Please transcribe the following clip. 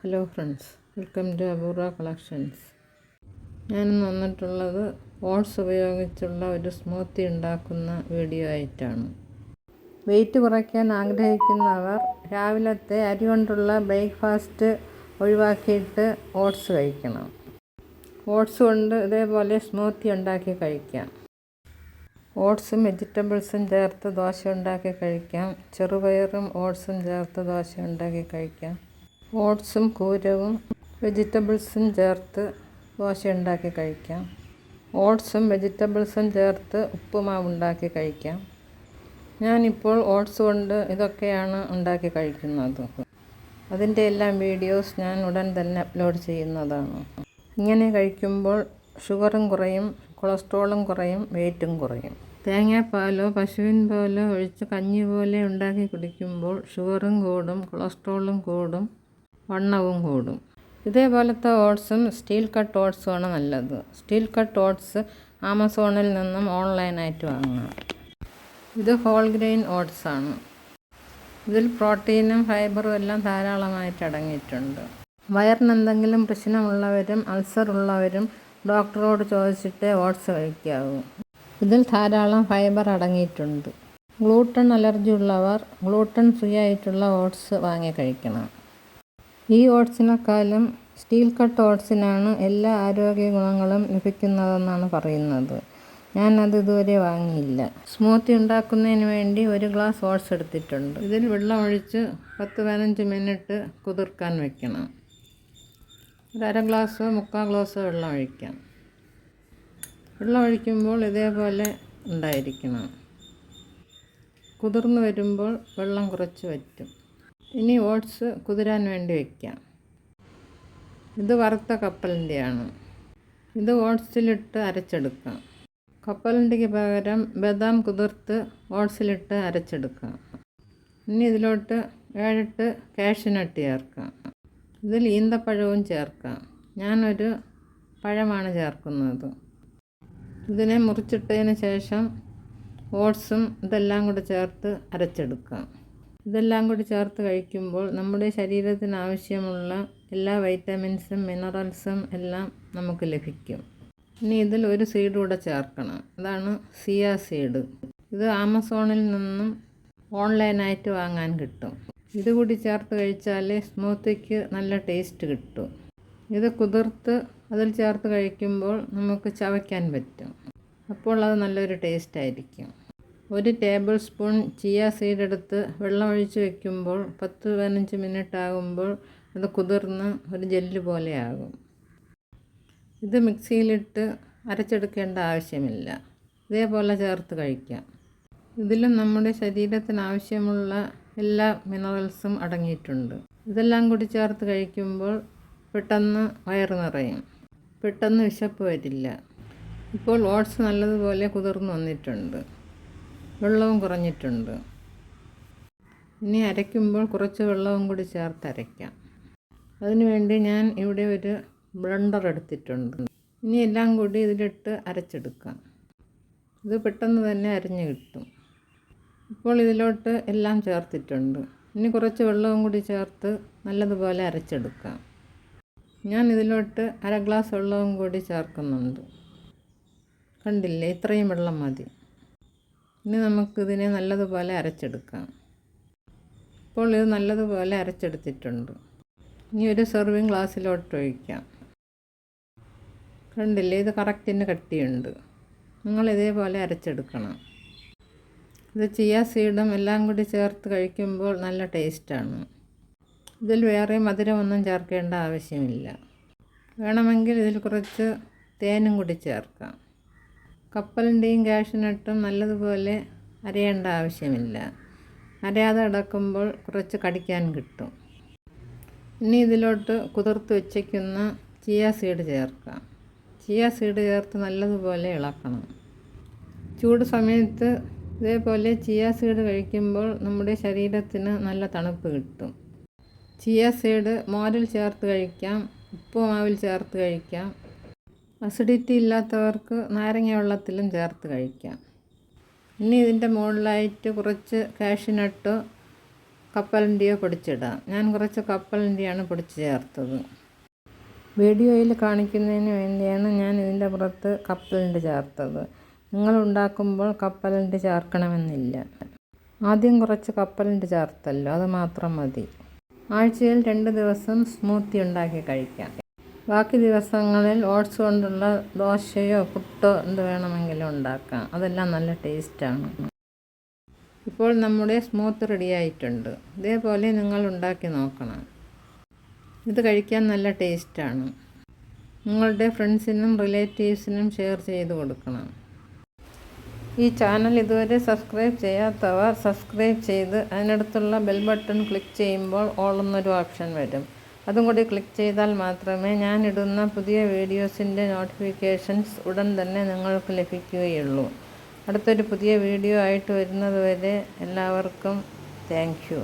Hello friends, welcome to അപൂർവ collections. ഞാനിന്ന് വന്നിട്ടുള്ളത് ഓട്സ് ഉപയോഗിച്ചുള്ള ഒരു സ്മൂത്തി ഉണ്ടാക്കുന്ന വീഡിയോ ആയിട്ടാണ്. വെയിറ്റ് കുറയ്ക്കാൻ ആഗ്രഹിക്കുന്നവർ രാവിലത്തെ അരി കൊണ്ടുള്ള ബ്രേക്ക്ഫാസ്റ്റ് ഒഴിവാക്കിയിട്ട് ഓട്സ് കഴിക്കണം. ഓട്സ് കൊണ്ട് ഇതേപോലെ സ്മൂത്തി ഉണ്ടാക്കി കഴിക്കാം. ഓട്സും വെജിറ്റബിൾസും ചേർത്ത് ദോശ ഉണ്ടാക്കി കഴിക്കാം. ചെറുപയറും ഓട്സും ചേർത്ത് ദോശ ഉണ്ടാക്കി കഴിക്കാം. ഓട്സും കൂരവും വെജിറ്റബിൾസും ചേർത്ത് ദോശ ഉണ്ടാക്കി കഴിക്കാം. ഓട്സും വെജിറ്റബിൾസും ചേർത്ത് ഉപ്പുമാവ് ഉണ്ടാക്കി കഴിക്കാം. ഞാനിപ്പോൾ ഓട്സ് കൊണ്ട് ഇതൊക്കെയാണ് ഉണ്ടാക്കി കഴിക്കുന്നത്. അതിൻ്റെ എല്ലാം വീഡിയോസ് ഞാൻ ഉടൻ തന്നെ അപ്ലോഡ് ചെയ്യുന്നതാണ്. ഇങ്ങനെ കഴിക്കുമ്പോൾ ഷുഗറും കുറയും, കൊളസ്ട്രോളും കുറയും, വെയിറ്റും കുറയും. തേങ്ങാപ്പാലോ പശുവിൻ പാലോ ഒഴിച്ച് കഞ്ഞി പോലെ ഉണ്ടാക്കി കുടിക്കുമ്പോൾ ഷുഗറും കൂടും, കൊളസ്ട്രോളും കൂടും, വണ്ണവും കൂടും. ഇതേപോലത്തെ ഓട്സും സ്റ്റീൽ കട്ട് ഓട്സുമാണ് നല്ലത്. സ്റ്റീൽ കട്ട് ഓട്സ് ആമസോണിൽ നിന്നും ഓൺലൈനായിട്ട് വാങ്ങാം. ഇത് ഹോൾ ഗ്രെയിൻ ഓട്സാണ്. ഇതിൽ പ്രോട്ടീനും ഫൈബറും എല്ലാം ധാരാളമായിട്ട് അടങ്ങിയിട്ടുണ്ട്. വയറിന് എന്തെങ്കിലും പ്രശ്നമുള്ളവരും അൾസർ ഉള്ളവരും ഡോക്ടറോട് ചോദിച്ചിട്ട് ഓട്സ് കഴിക്കാവൂ. ഇതിൽ ധാരാളം ഫൈബർ അടങ്ങിയിട്ടുണ്ട്. ഗ്ലൂട്ടൺ അലർജി ഉള്ളവർ ഗ്ലൂട്ടൺ ഫ്രീ ആയിട്ടുള്ള ഓട്സ് വാങ്ങി കഴിക്കണം. ഈ ഓട്സിനെക്കാളും സ്റ്റീൽ കട്ട് ഓട്സിനാണ് എല്ലാ ആരോഗ്യ ഗുണങ്ങളും ലഭിക്കുന്നതെന്നാണ് പറയുന്നത്. ഞാനത് ഇതുവരെ വാങ്ങിയില്ല. സ്മൂത്തി ഉണ്ടാക്കുന്നതിന് വേണ്ടി 1 ഗ്ലാസ് ഓട്സ് എടുത്തിട്ടുണ്ട്. ഇതിൽ വെള്ളം ഒഴിച്ച് 10-15 മിനിറ്റ് കുതിർക്കാൻ വെക്കണം. ഒരു 1/2 ഗ്ലാസോ 3/4 ഗ്ലാസോ വെള്ളം ഒഴിക്കാം. വെള്ളം ഒഴിക്കുമ്പോൾ ഇതേപോലെ ഉണ്ടായിരിക്കണം. കുതിർന്ന് വരുമ്പോൾ വെള്ളം കുറച്ച് വറ്റും. ഇനി ഓട്സ് കുതിരാൻ വേണ്ടി വയ്ക്കാം. ഇത് വറുത്ത കപ്പലണ്ടിയാണ്. ഇത് ഓട്സിലിട്ട് അരച്ചെടുക്കാം. കപ്പലണ്ടിക്ക് പകരം ബദാം കുതിർത്ത് ഓട്സിലിട്ട് അരച്ചെടുക്കാം. ഇനി ഇതിലോട്ട് 7-8 കാഷ്യൂനട്ട് ചേർക്കാം. ഇതിൽ ഈന്തപ്പഴവും ചേർക്കാം. ഞാനൊരു പഴമാണ് ചേർക്കുന്നത്. ഇതിനെ മുറിച്ചിട്ടതിന് ശേഷം ഓട്സും ഇതെല്ലാം കൂടി ചേർത്ത് അരച്ചെടുക്കാം. ഇതെല്ലാം കൂടി ചേർത്ത് കഴിക്കുമ്പോൾ നമ്മുടെ ശരീരത്തിന് ആവശ്യമുള്ള എല്ലാ വൈറ്റമിൻസും മിനറൽസും എല്ലാം നമുക്ക് ലഭിക്കും. ഇനി ഇതിൽ ഒരു സീഡ് കൂടെ ചേർക്കണം. അതാണ് സിയ സീഡ്. ഇത് ആമസോണിൽ നിന്നും ഓൺലൈനായിട്ട് വാങ്ങാൻ കിട്ടും. ഇതുകൂടി ചേർത്ത് കഴിച്ചാൽ സ്മൂത്തിക്ക് നല്ല ടേസ്റ്റ് കിട്ടും. ഇത് കുതിർത്ത് അതിൽ ചേർത്ത് കഴിക്കുമ്പോൾ നമുക്ക് ചവയ്ക്കാൻ പറ്റും. അപ്പോൾ അത് നല്ലൊരു ടേസ്റ്റ് ആയിരിക്കും. 1 ടേബിൾ സ്പൂൺ ചിയ സീഡ് എടുത്ത് വെള്ളം ഒഴിച്ച് വയ്ക്കുമ്പോൾ 10-15 മിനിറ്റ് ആകുമ്പോൾ അത് കുതിർന്ന് ഒരു ജെല്ല് പോലെ ആകും. ഇത് മിക്സിയിലിട്ട് അരച്ചെടുക്കേണ്ട ആവശ്യമില്ല. ഇതേപോലെ ചേർത്ത് കഴിക്കാം. ഇതിലും നമ്മുടെ ശരീരത്തിന് ആവശ്യമുള്ള എല്ലാ മിനറൽസും അടങ്ങിയിട്ടുണ്ട്. ഇതെല്ലാം കൂടി ചേർത്ത് കഴിക്കുമ്പോൾ പെട്ടെന്ന് വയറ് നിറയും, പെട്ടെന്ന് വിശപ്പ് വരില്ല. ഇപ്പോൾ ഓട്സ് നല്ലതുപോലെ കുതിർന്ന് വന്നിട്ടുണ്ട്, വെള്ളവും കുറഞ്ഞിട്ടുണ്ട്. ഇനി അരയ്ക്കുമ്പോൾ കുറച്ച് വെള്ളവും കൂടി ചേർത്ത് അരയ്ക്കാം. അതിനുവേണ്ടി ഞാൻ ഇവിടെ ഒരു ബ്ലെൻഡർ എടുത്തിട്ടുണ്ട്. ഇനി എല്ലാം കൂടി ഇതിലിട്ട് അരച്ചെടുക്കാം. ഇത് പെട്ടെന്ന് തന്നെ അരിഞ്ഞ് കിട്ടും. ഇപ്പോൾ ഇതിലോട്ട് എല്ലാം ചേർത്തിട്ടുണ്ട്. ഇനി കുറച്ച് വെള്ളവും കൂടി ചേർത്ത് നല്ലതുപോലെ അരച്ചെടുക്കാം. ഞാൻ ഇതിലോട്ട് 1/2 ഗ്ലാസ് വെള്ളവും കൂടി ചേർക്കുന്നുണ്ട്. കണ്ടില്ലേ, ഇത്രയും വെള്ളം മതി. ഇനി നമുക്കിതിനെ നല്ലതുപോലെ അരച്ചെടുക്കാം. ഇപ്പോൾ ഇത് നല്ലതുപോലെ അരച്ചെടുത്തിട്ടുണ്ട്. ഇനി ഒരു സെർവിങ് ഗ്ലാസ്സിലോട്ട് ഒഴിക്കാം. കണ്ടില്ലേ, ഇത് കറക്റ്റിന് കട്ടിയുണ്ട്. നിങ്ങൾ ഇതേപോലെ അരച്ചെടുക്കണം. ഇത് ചിയ സീഡും എല്ലാം കൂടി ചേർത്ത് കഴിക്കുമ്പോൾ നല്ല ടേസ്റ്റാണ്. ഇതിൽ വേറെ മധുരമൊന്നും ചേർക്കേണ്ട ആവശ്യമില്ല. വേണമെങ്കിൽ ഇതിൽ കുറച്ച് തേനും കൂടി ചേർക്കാം. കപ്പലണ്ടിയും കാഷ്യൂനട്ടും നല്ലതുപോലെ അരയേണ്ട ആവശ്യമില്ല. അരയാതെ കിടക്കുമ്പോൾ കുറച്ച് കടിക്കാൻ കിട്ടും. ഇനി ഇതിലോട്ട് കുതിർത്ത് വെച്ചേക്കുന്ന ചിയ സീഡ് ചേർക്കാം. ചിയ സീഡ് ചേർത്ത് നല്ലതുപോലെ ഇളക്കണം. ചൂട് സമയത്ത് ഇതേപോലെ ചിയ സീഡ് കഴിക്കുമ്പോൾ നമ്മുടെ ശരീരത്തിന് നല്ല തണുപ്പ് കിട്ടും. ചിയ സീഡ് മോരിൽ ചേർത്ത് കഴിക്കാം, ഉപ്പുമാവിൽ ചേർത്ത് കഴിക്കാം. അസിഡിറ്റി ഇല്ലാത്തവർക്ക് നാരങ്ങ വെള്ളത്തിലും ചേർത്ത് കഴിക്കാം. ഇനി ഇതിൻ്റെ മുകളിലായിട്ട് കുറച്ച് കാഷ്യൂനട്ടോ കപ്പലണ്ടിയോ പൊടിച്ചിടാം. ഞാൻ കുറച്ച് കപ്പലണ്ടിയാണ് പൊടിച്ച് ചേർത്തത്. വീഡിയോയിൽ കാണിക്കുന്നതിന് വേണ്ടിയാണ് ഞാൻ ഇതിൻ്റെ പുറത്ത് കപ്പലണ്ടി ചേർത്തത്. നിങ്ങൾ ഉണ്ടാക്കുമ്പോൾ കപ്പലണ്ടി ചേർക്കണമെന്നില്ല. ആദ്യം കുറച്ച് കപ്പലണ്ടി ചേർത്തല്ലോ, അത് മാത്രം മതി. ആഴ്ചയിൽ 2 ദിവസം സ്മൂത്തി ഉണ്ടാക്കി കഴിക്കാം. ബാക്കി ദിവസങ്ങളിൽ ഓട്സ് കൊണ്ടുള്ള ദോശയോ പുട്ടോ എന്ത് വേണമെങ്കിലും ഉണ്ടാക്കാം. അതെല്ലാം നല്ല ടേസ്റ്റാണ്. ഇപ്പോൾ നമ്മുടെ സ്മൂത്ത് റെഡിയായിട്ടുണ്ട്. ഇതേപോലെ നിങ്ങൾ ഉണ്ടാക്കി നോക്കണം. ഇത് കഴിക്കാൻ നല്ല ടേസ്റ്റാണ്. നിങ്ങളുടെ ഫ്രണ്ട്സിനും റിലേറ്റീവ്സിനും ഷെയർ ചെയ്ത് കൊടുക്കണം. ഈ ചാനൽ ഇതുവരെ സബ്സ്ക്രൈബ് ചെയ്യാത്തവർ സബ്സ്ക്രൈബ് ചെയ്ത് അതിനടുത്തുള്ള ബെൽ ബട്ടൺ ക്ലിക്ക് ചെയ്യുമ്പോൾ ഓൾ എന്നൊരു ഓപ്ഷൻ വരും. അതും കൂടി ക്ലിക്ക് ചെയ്താൽ മാത്രമേ ഞാനിടുന്ന പുതിയ വീഡിയോസിൻ്റെ നോട്ടിഫിക്കേഷൻസ് ഉടൻ തന്നെ നിങ്ങൾക്ക് ലഭിക്കുകയുള്ളൂ. അടുത്തൊരു പുതിയ വീഡിയോ ആയിട്ട് വരുന്നത് വരെ എല്ലാവർക്കും താങ്ക് യു.